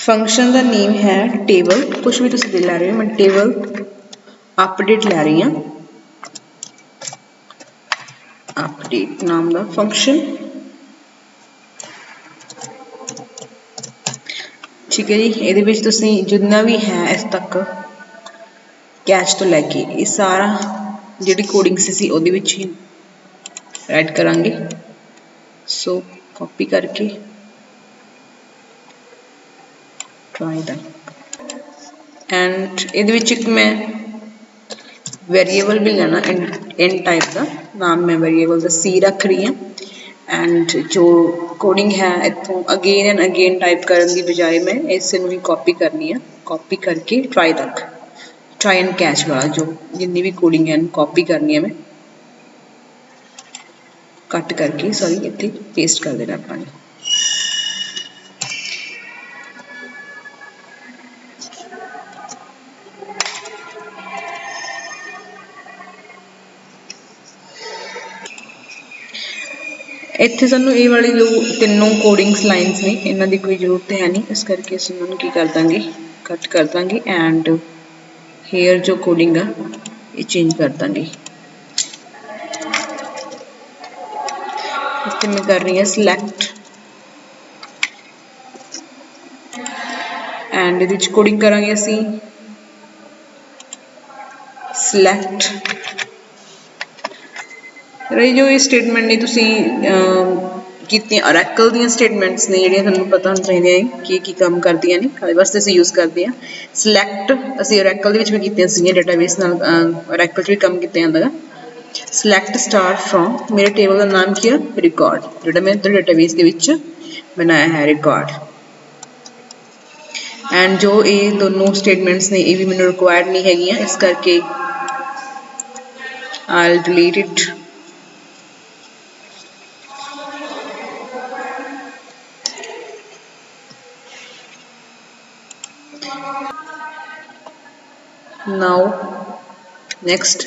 Function का name है table, कुछ भी तुसीं लै रहे हो, मैं टेबल अपडेट लै रही हाँ, अपडेट नाम का फंक्शन। ठीक है जी, ये तुसीं जितना भी है इस तक कैच तो लैके ये सारा जिहड़ी कोडिंग सी उहदे विच ही ऐड करांगे। सो कॉपी करके ट्राई दैट एंड ये मैं वेरिएबल भी लेना इन टाइप का नाम, मैं वेरिएबल का सी रख रही हूँ एंड जो कोडिंग है इतों अगेन एंड अगेन टाइप करने की बजाय मैं इस भी कॉपी करनी है, कॉपी करके ट्राई एंड कैच वाला जो जितनी भी कोडिंग है कॉपी करनी है मैं कट करके सॉरी इतने पेस्ट कर देना अपने। इत्थे सानू ये वाली जो तीनों कोडिंग्स लाइन्स ने इन्हां दी कोई जरूरत है नहीं, इस करके असीं इन्हां नूं की कर दांगे कट कर दांगे एंड हेयर जो कोडिंग है ये चेंज कर दांगे। इत्थे मैं कर रही हूँ सिलेक्ट एंड इहदे विच कोडिंग करांगे असीं सिलेक्ट। रही जो ये स्टेटमेंट ने तुसीं कीतियां ओरेकल दी स्टेटमेंट्स ने जिहड़ियां तुहानूं पता होना चाहिए कि काम करदियां ने, काहदे वास्ते असीं यूज़ करदे हां। सिलेक्ट असीं ओरेकल दे विच भी कीतियां सीगियां, डेटाबेस नाल ओरेकल च भी काम कीता जांदा है। सिलेक्ट स्टार फ्रॉम मेरे टेबल का नाम की है रिकॉर्ड, जिहड़ा मैं डेटाबेस दे विच बनाया है रिकॉर्ड एंड जो ये दोनों स्टेटमेंट्स ने ये भी मैनूं रिक्वायर्ड नहीं हैगियां, इस करके I will delete it. Now next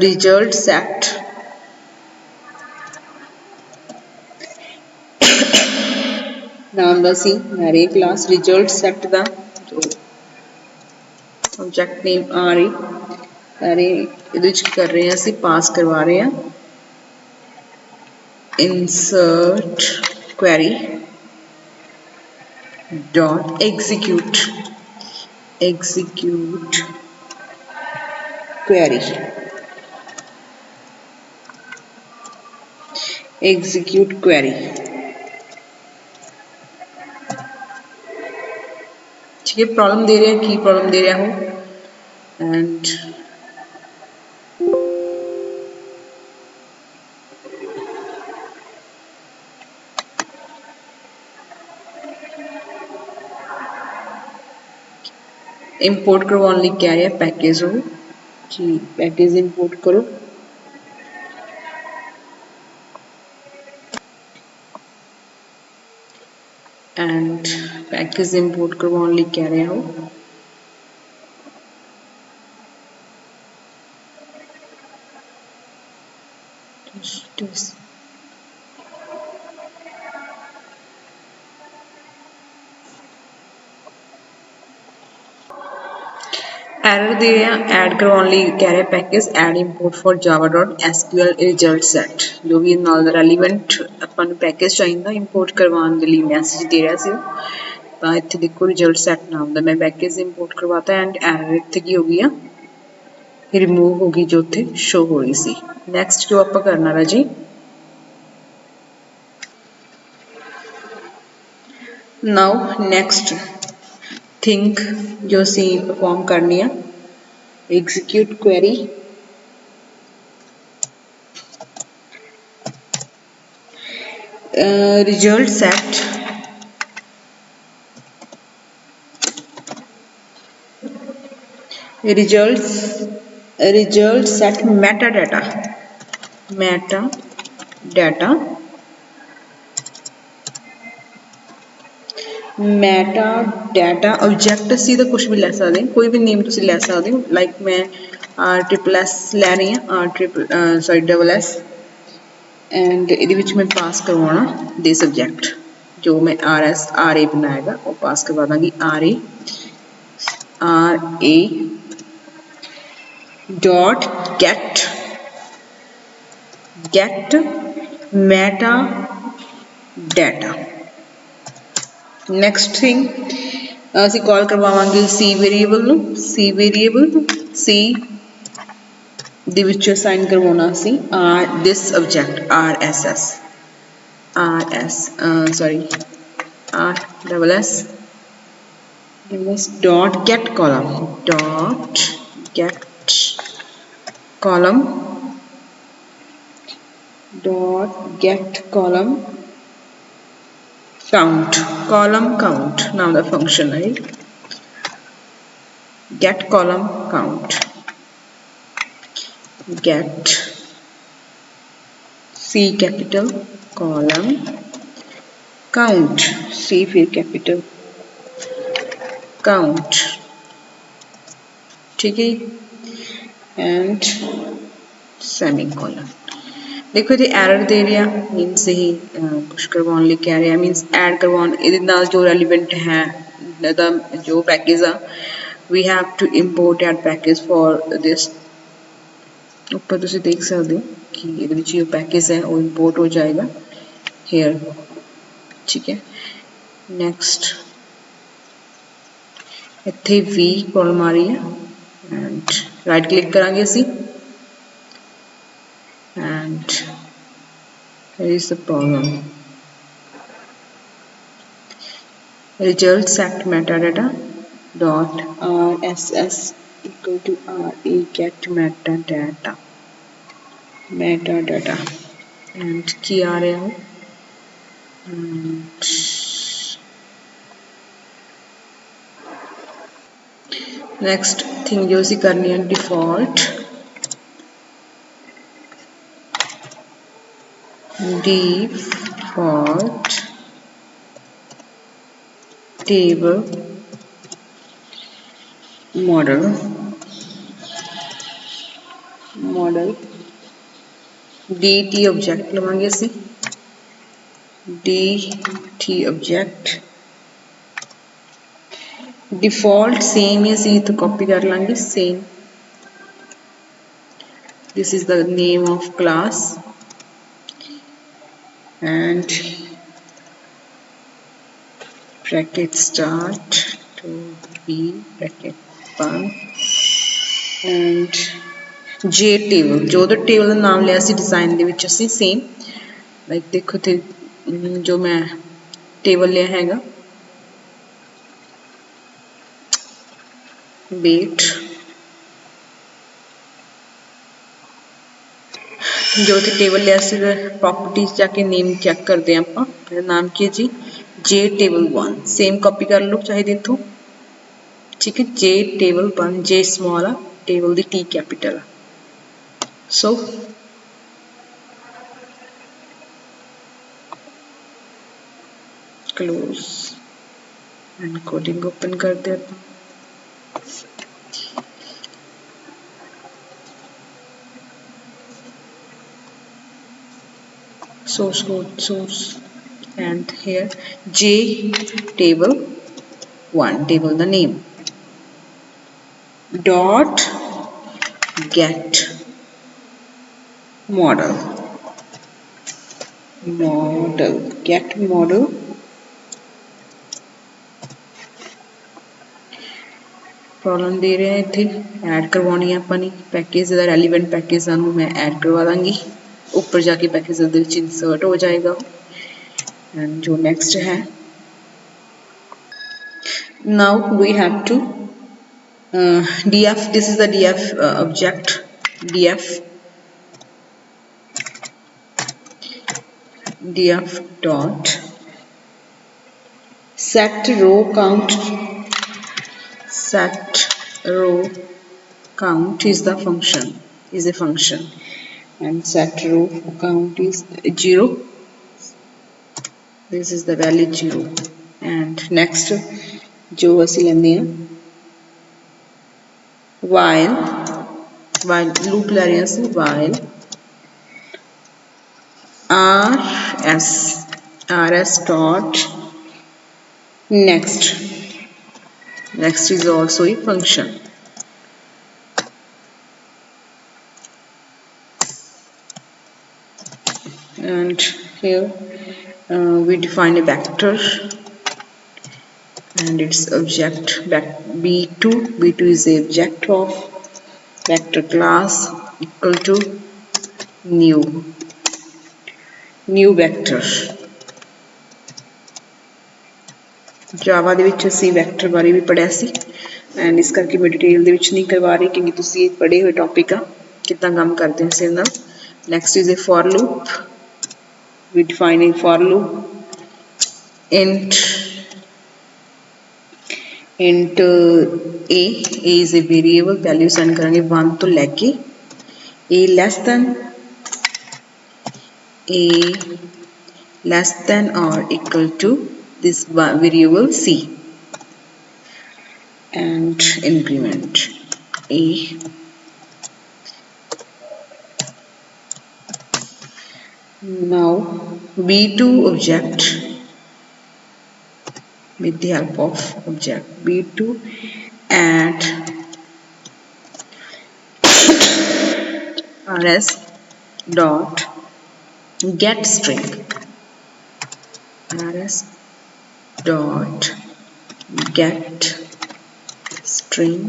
result set नाम दा सी मेरे क्लास रिजल्ट सेट दा जो ऑब्जेक्ट नेम आ रही सारे इहदे विच कर रहे हैं असीं पास करवा रहे हैं insert query dot execute query execute query। ठीक है, प्रॉब्लम दे रहे हैं, की प्रॉब्लम दे रहा हूँ एंड इंपोर्ट करवाने लिए कह रहा है पैकेज हो जी, पैकेज इंपोर्ट करो एंड पैकेज इंपोर्ट करवाने लिए कह रहे हो एरर दे रहे हैं, ऐड करवाने लिए कह रहे हैं package add import for java.sql result set, जो भी नाल रेलीवेंट अपन पैकेज चाहिए इंपोर्ट करवाने लिए मैसेज दे रहा सी। तो इत्थे देखो रिजल्ट सेट नाम का मैं पैकेज इंपोर्ट करवाता एंड एरर इत्थे की हो गई है रिमूव हो गई जो उत्थे शो हो रही सी। नैक्सट जो आप करना है जी, नाउ नैक्सट थिंक जो असी परफॉर्म करनी है execute query result set result set Meta data object असी तो कुछ भी ले सकते, कोई भी नेम तुम ले सकते हो, लाइक मैं RSS लै रही हूँ डबल एस एंड ये मैं पास करवाना दे सब्जेक्ट जो मैं आर ए बनाएगा वो पास करवा दूंगी R A dot get meta data. Next thing ਅਸੀਂ ਕਾਲ ਕਰਵਾਵਾਂਗੇ ਸੀ ਵੇਰੀਏਬਲ ਸੀ ਦੇ ਵਿੱਚ ਅਸਾਈਨ ਕਰਵਾਉਣਾ ਸੀ this object R S dot get column count now the function, right? Get column count, get C capital column count, C फिर capital count, ठीक है, and semicolon। देखो जी एरर दे रहा मीनस ही कुछ करवाने लिए कह रहा मीनस ऐड करवाने ਇਹਦੇ ਨਾਲ जो रेलिवेंट है जो पैकेज आ we have to import add package for this। ऊपर ਤੁਸੀਂ देख सकते हो कि ਇਹਦੇ ਵਿੱਚ जो पैकेज है वो import हो जाएगा here, ठीक है। नेक्स्ट ਇੱਥੇ v कॉलम आ रही है एंड राइट क्लिक करांगे ਅਸੀਂ and here is the problem, result set metadata dot rss equal to re get metadata and की आ रहा है नेक्स्ट थिंग जो सी करनी है default table model dt object लवांगे असी dt ऑब्जेक्ट डिफॉल्ट सेम ही असी तो कॉपी कर लांगे same. This is the name of class and bracket start to be bracket 1 and j table जो तो टेबल का नाम लिया सी डिजाइन दे विच असी सेम लाइक देखो थे जो मैं टेबल लिया हैगा वेट जो थे टेबल लिया सी प्रॉपर्टीज जाके नेम चेक करते हैं आप मेरा नाम की है जी जे टेबल 1 सेम कॉपी कर लो चाहे इथों, ठीक है। जे टेबल 1 जे स्मॉल आ टेबल दी T capital so close and coding open कर दे आप source code source and here j table 1 table the name dot get model get model problem दे रहे हैं इतने ऐड करवानी है अपनी पैकेज का रेलिवेंट पैकेज मैं ऐड करवा दूंगी ऊपर जाके पैकेज इंसर्ट हो जाएगा एंड जो नेक्स्ट है now we have to df this is the df object df dot set row count is the function is a function and set row count is 0 this is the value 0 and next जो असी लेंदे हैं while loop ले रहे हैं while rs dot Next is also a function. And here we define a vector and its object b2. b2 is the object of vector class equal to new vector. जावा ਦੇ ਵਿੱਚ ਅਸੀਂ vector ਬਾਰੇ ਵੀ ਪੜਿਆ ਸੀ and ਇਸ ਕਰਕੇ ਮੈਂ detail ਦੇ ਵਿੱਚ ਨਹੀਂ ਕਰਵਾ ਰਹੀ ਕਿਉਂਕਿ ਤੁਸੀਂ ਇਹ ਪੜ੍ਹੇ ਹੋਏ ਟੌਪਿਕ ਆ ਕਿੱਦਾਂ ਕੰਮ ਕਰਦੇ ਹਾਂ ਇਸ ਨਾਲ। Next is a for loop. We define a for loop int a is a variable value send ਕਰਾਂਗੇ 1 ਤੋਂ ਲੈ ਕੇ a less than or equal to this variable c and increment a. Now b2 object with the help of object b2 add rs dot get string rs dot get string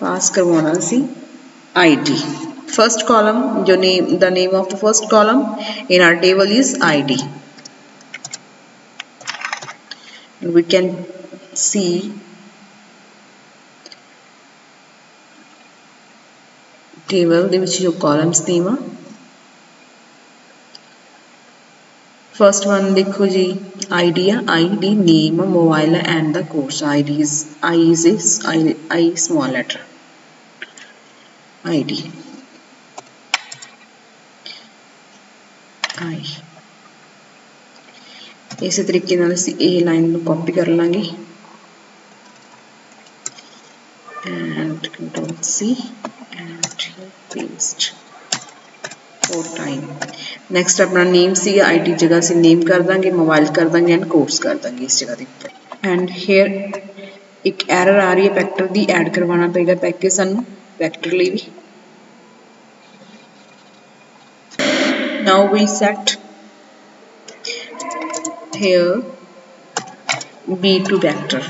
pass करवाना सी id. First column जो the name of the first column in our table is id. We can see table ਦੇ ਵਿੱਚ ਜੋ columns name ਆ first one देखो जी id है id name mobile and the course id is I small letter id I इस तरीके नाल असीं ए लाइन नूं कॉपी कर लांगे and control C and paste 4 time. Next अपना नेम सी आई टी जगह से नेम कर देंगे मोबाइल कर देंगे एंड कोर्स कर देंगे इस जगह पर एंड हेयर एक एरर आ रही है वैक्टर दी ऐड करवाना पेगा पैकेज सानू वैक्टर लिए भी. Now we set here b2 vector.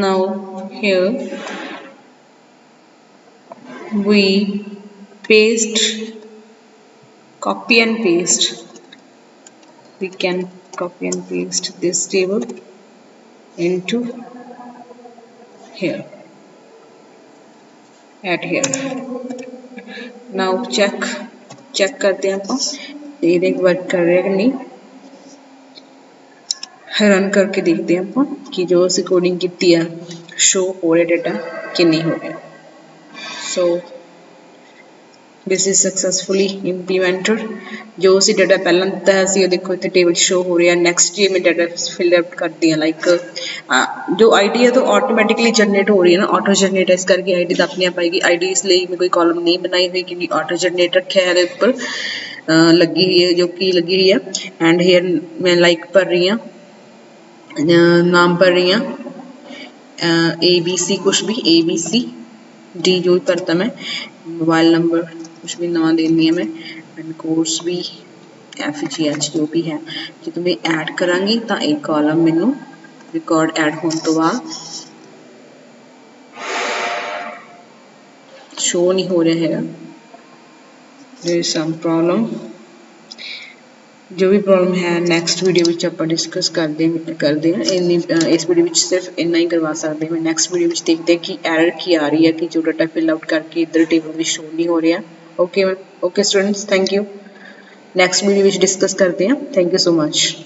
Now here we paste, copy and paste. We can copy and paste this table into here. At here. Now check करते हैं आप ये वर्क कर रहे हैं नहीं रन करके देखते हैं आप कि जो असी कोडिंग की है शो हो रहा डेटा कि नहीं हो रहा. So this is successfully implemented. जो असी डाटा पहला दिता है असी देखो इतने टेबल शो हो रहा है. नैक्सट जी मैं डाटा फिल आउट करती हाँ लाइक जो आई डी है तो ऑटोमैटिकली जनरेट हो रही है ना ऑटो जनरेट इस करके आई डी तो अपने आप आएगी. आई डी इसलिए मैं कोई कॉलम नहीं बनाई हुई क्योंकि ऑटो जनरेट रखा है उपर लगी हुई है जो की लगी हुई है. एंड हेयर मैं लाइक भर रही हाँ नाम भर रही हाँ ए बी सी कुछ भी ए बी सी डी जो भी भरता मैं मोबाइल नंबर कुछ भी नवा देनी है मैं एंड कोर्स भी एफ जी एच जो भी है जो मैं ऐड करांगी तो एक कॉलम मैनू रिकॉर्ड ऐड होने तो बाद शो नहीं हो रहा है. There is some problem. जो भी प्रॉब्लम है नैक्सट वीडियो में आप डिस्कस करते हैं. इस वीडियो में सिर्फ इन्ना ही करवा सकते हैं. नैक्सट वीडियो में देखते हैं कि एरर की आ रही है कि जो डाटा फिल आउट करके इधर टेबल में शो नहीं हो रहा. Okay students thank you. Next video में डिस्कस करते हैं. Thank you so much.